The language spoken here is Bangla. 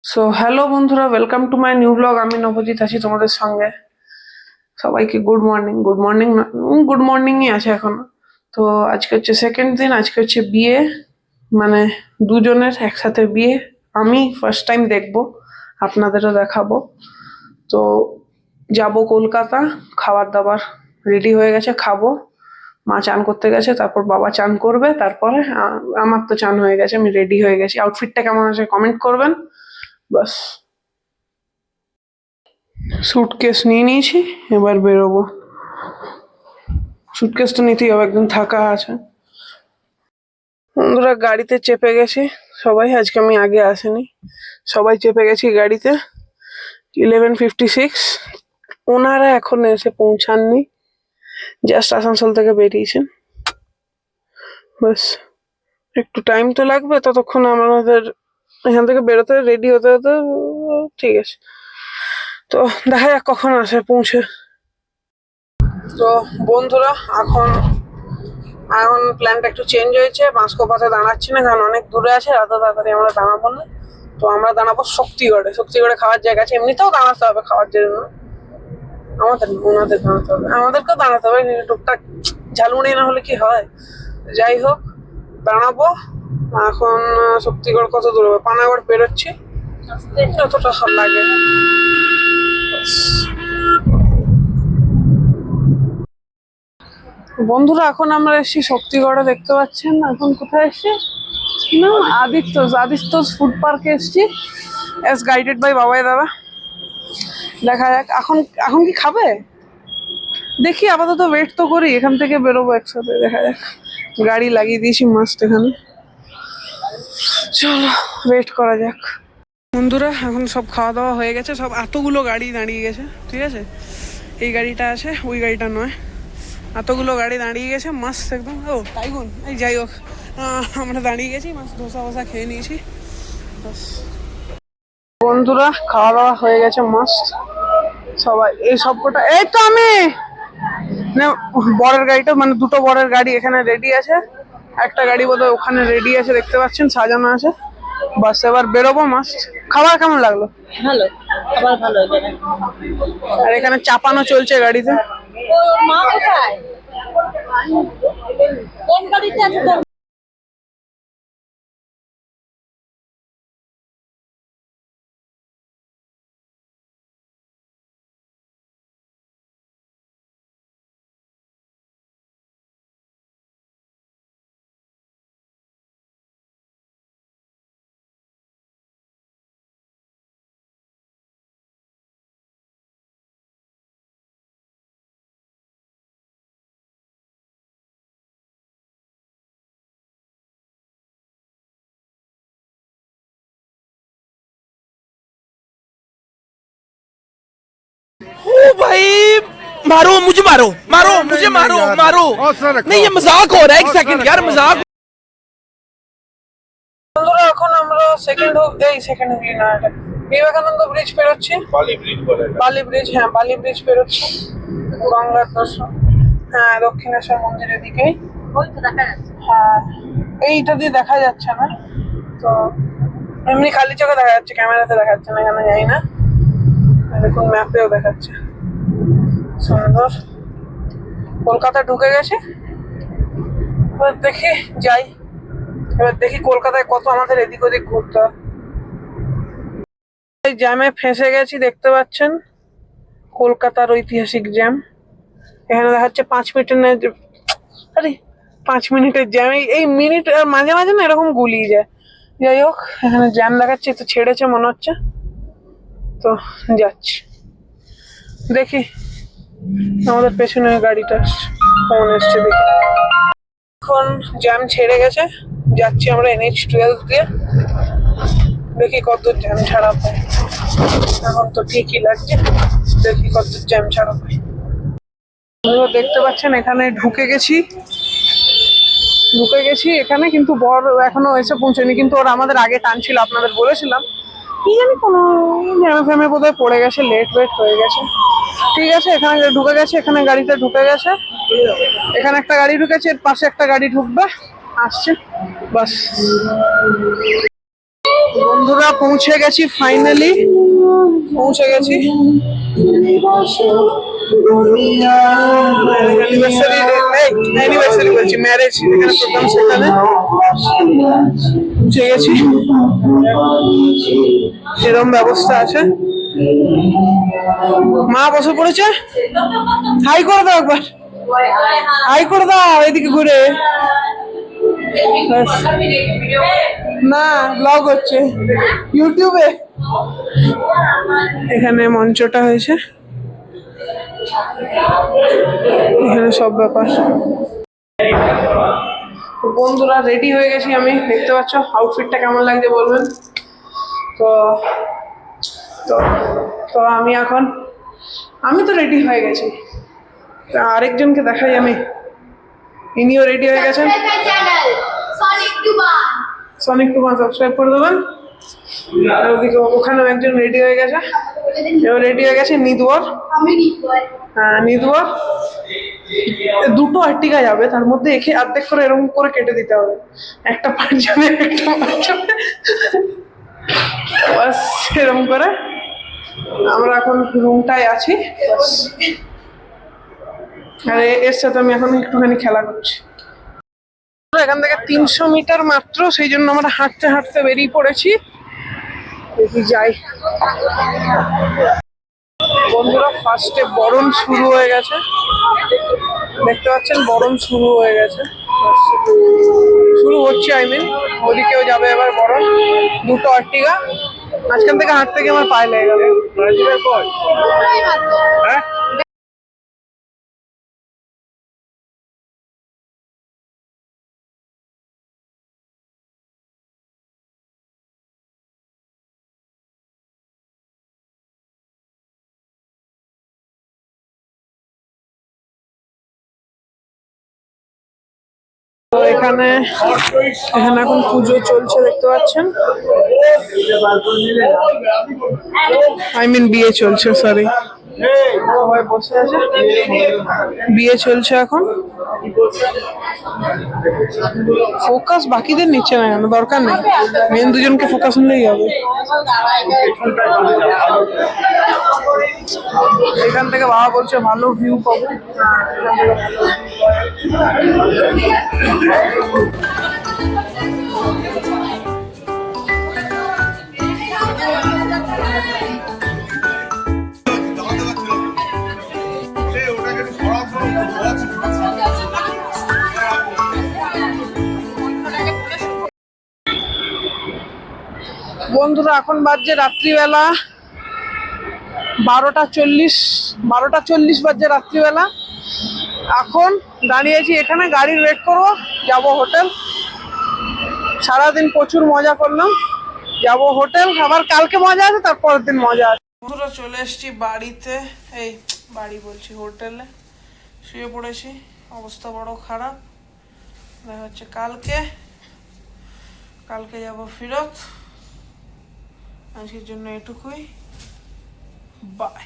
সো হ্যালো বন্ধুরা, welcome to my new blog. আমি নবজিৎ আছি তোমাদের সঙ্গে। সবাইকে good morning. Good morning, good মর্নিংই আছে এখন। তো আজকে হচ্ছে সেকেন্ড দিন। আজকে হচ্ছে বিয়ে, মানে দুজনের একসাথে বিয়ে। আমি ফার্স্ট টাইম দেখবো, আপনাদেরও দেখাবো। তো যাব কলকাতা। খাবার দাবার রেডি হয়ে গেছে, খাবো। মা চান করতে গেছে, তারপর বাবা চান করবে, তারপরে আমার তো চান হয়ে গেছে, আমি রেডি হয়ে গেছি। আউটফিটটা কেমন আছে কমেন্ট করবেন। বাস, সুটকেস নিয়ে নিয়েছি, এবার বেরোবো। সুটকেসটা নিতেই হবে, একদিন থাকা আছে। বন্ধুরা গাড়িতে চেপে গেছি সবাই, আজকে আমি আগে আসিনি। সবাই চেপে গেছি গাড়িতে। 11:56। ওনারা এখন এসে পৌঁছাননি, জাস্ট আসানসোল থেকে বেরিয়েছেন। বাস, একটু টাইম তো লাগবে, ততক্ষণ আমাদের এখান থেকে বেরোতে রেডি হতে হতে। ঠিক আছে, তো দেখা যাক কখন আসে পৌঁছে। তো বন্ধুরা এখন এখন প্ল্যানটা একটু চেঞ্জ হয়েছে। বাঁশকোপাতে দাঁড়াচ্ছি না, কারণ অনেক দূরে আছে, এত তাড়াতাড়ি আমরা দাঁড়াবো না। তো আমরা দাঁড়াবো শক্তিগড়ে। শক্তিগড়ে খাওয়ার জায়গা আছে, এমনিতেও দাঁড়াতে হবে খাওয়ার জন্য। আমাদের ওনাদের দাঁড়াতে হবে, আমাদেরকেও দাঁড়াতে হবে, টুকটাক ঝালমুড়ি না হলে কি হয়। যাই হোক, দাঁড়াবো এখন। শক্তিগড় কত দূর হবে? পানাগড় বেরোচ্ছি, যতটা লাগে। বন্ধুরা এখন আমরা এসেছি শক্তিগড়ে, দেখতে পাচ্ছেন। এখন কোথায় এসছি না, আদিত্য ফুড পার্কে এসছি, এস গাইডেড বাই বাবাই দাদা। দেখা যাক এখন এখন কি খাবে, দেখি। আপাতত ওয়েট তো করি, এখান থেকে বেরোবো একসাথে। দেখা যাক, গাড়ি লাগিয়ে দিয়েছি মাস্ট এখানে। চলো ওয়েট করা যাক। বন্ধুরা এখন সব খাওয়া দাওয়া হয়ে গেছে, সব এতগুলো গাড়ি দাঁড়িয়ে গেছে। ঠিক আছে, এই গাড়িটা আছে, ওই গাড়িটা নয়। এতগুলো গাড়ি দাঁড়িয়ে গেছে মাস্ট একদম। ও তাইগুন, এই যাই হোক, আমরা দাঁড়িয়ে গেছি মাস্ট। ধোসা খেয়ে নিয়েছি। বন্ধুরা খাওয়া দাওয়া হয়ে গেছে মাস্ট। সবাই এই সবকটা, এই তো আমি বরের গাড়িটা, মানে দুটো বরের গাড়ি এখানে রেডি আছে। একটা গাড়ি বোধহয় ওখানে রেডি আছে, দেখতে পাচ্ছেন সাজানো আছে। বাস এবার বেরোবো মাস্ট। খাবার কেমন লাগলো? ভালো, খাবার ভালো। আর এখানে চাপানো চলছে গাড়িতে। মা কোথায়? কোন গাড়িতে আছে তোর? ओ भाई, मारो मुझे, मारो मारो मुझे, मारो मारो। नहीं, ये मजाक हो रहा है। एक सेकंड यार, मजाक। বন্ধুরা এখন আমরা সেকেন্ড হুগলি না, এটা বিবেকানন্দ ব্রিজ পেরোচ্ছি। বালি ব্রিজ, হ্যাঁ বালি ব্রিজ পেরোচ্ছি। গঙ্গার দর্শন, হ্যাঁ দক্ষিণেশ্বর মন্দিরের দিকেই। ওই তো দেখা যাচ্ছে। হ্যাঁ, এইটা দিয়ে দেখা যাচ্ছে না তো, এমনি খালি চোখে দেখা যাচ্ছে, ক্যামেরাতে দেখা যাচ্ছে না কেন জানি না। দেখুন ম্যাপেও দেখাচ্ছে। সুন্দর, কলকাতা ঢুকে গেছে। এবার দেখি যাই, এবার দেখি কলকাতায় কত আমাদের এদিক ওদিক ঘুরতে হয়। এই জ্যামে ফেঁসে গেছি, দেখতে পাচ্ছেন কলকাতার ঐতিহাসিক জ্যাম। এখানে দেখাচ্ছে 5 মিনিটের আরে 5 মিনিটের জ্যাম। এই মিনিট মাঝে মাঝে না এরকম গুলিয়ে যায়। যাই হোক, এখানে জ্যাম দেখাচ্ছে, তো ছেড়েছে মনে হচ্ছে, তো যাচ্ছি। দেখি আমাদের পেছনে গাড়িটা কখন এসছে দেখি। এখন জ্যাম ছেড়ে গেছে, যাচ্ছি আমরা NH-12 দিয়ে। দেখি কতদূর জ্যাম ছাড়া পাই। এখন তো ঠিকই লাগছে, দেখি কতদূর জ্যাম ছাড়া পাই। দেখতে পাচ্ছেন এখানে ঢুকে গেছি এখানে, কিন্তু বর এখনো এসে পৌঁছেনি। কিন্তু ওরা আমাদের আগে টানছিল, আপনাদের বলেছিলাম। কি জানি কোনো জ্যামে ফ্যামে বোধহয় পড়ে গেছে, লেট হয়ে গেছে। ঠিক আছে, এখানে ঢুকে গেছে, এখানে গাড়িতে ঢুকে গেছে। এখানে একটা গাড়ি ঢুকেছে, এর পাশে একটা গাড়ি ঢুকবে, আসছে। বাস বন্ধুরা পৌঁছে গেছি, ফাইনালি পৌঁছে গেছি। অ্যানিভার্সারি বলছি, ম্যারেজ যেখানে প্রোগ্রাম সেখানে পৌঁছে গেছি। এরকম ব্যবস্থা আছে। মা বসে পড়েছে, হাই করে দাও একবার, হাই করে দাও এদিকে ঘুরে। না ব্লগ হচ্ছে ইউটিউবে। এখানে মঞ্চটা হয়েছে, এখানে সব ব্যাপার। বন্ধুরা রেডি হয়ে গেছি আমি, দেখতে পাচ্ছ আউটফিটটা কেমন লাগছে বলবেন। তো তো তো আমি তো রেডি হয়ে গেছি। আরেকজনকে দেখাই আমি, ইনিও রেডি হয়ে গেছেন। সনিক টুবান সাবস্ক্রাইব করে দেবেন। আর ওদিকে ওখানেও একজন রেডি হয়ে গেছে, এও রেডি হয়ে গেছে। নিদুয়ার, হ্যাঁ নিদুয়ার। দুটো আর্টিকা যাবে, তার মধ্যে একে অর্ধেক করে এরকম করে কেটে দিতে হবে। একটা পার্ট যাবে, একটা পার্ট যাবে, বাস এরকম করে। আমরা এখন রুমটায় আছি, আর এর সাথে আমি এখন একটুখানি খেলা করছি। এখান থেকে 300 মিটার মাত্র, সেই জন্য আমরা হাঁটতে হাঁটতে বেরিয়ে পড়েছি। দেখি যাই। বন্ধুরা ফার্স্টে বরণ শুরু হয়ে গেছে, দেখতে পাচ্ছেন বরণ শুরু হয়ে গেছে, শুরু হচ্ছে। ওদিকেও যাবে এবার বরণ। দুটো আর্টিকা, মাঝখান থেকে হাঁটতে গিয়ে আমার পায়ে লেগে গেল। হ্যাঁ তো এখানে এখন পুজো চলছে, দেখতে পাচ্ছেন। বিয়ে চলছে, সরি, সবাই বসে আছে, বিয়ে চলছে এখন। ফোকাস বাকিদের নিচ্ছে না কেন, দরকার নেই, মেন দুজনকে ফোকাস নিলেই হবে। এখান থেকে বাবা বলছে ভালো ভিউ পাবো। বন্ধুরা এখন বাজছে রাত্রিবেলা 12টা 40 বাজছে রাত্রিবেলা। এখন দাঁড়িয়েছি এখানে, গাড়ির ওয়েট করবো, যাবো হোটেল। সারাদিন প্রচুর মজা করলাম, যাবো হোটেল। আবার কালকে মজা আছে, তারপরের দিন মজা আছে। বন্ধুরা চলে এসেছি বাড়িতে, এই বাড়ি বলছি হোটেলে, শুয়ে পড়েছি। অবস্থা বড় খারাপ। দেখা হচ্ছে কালকে যাবো ফিরত। আজকের জন্য এটুকুই, বাই।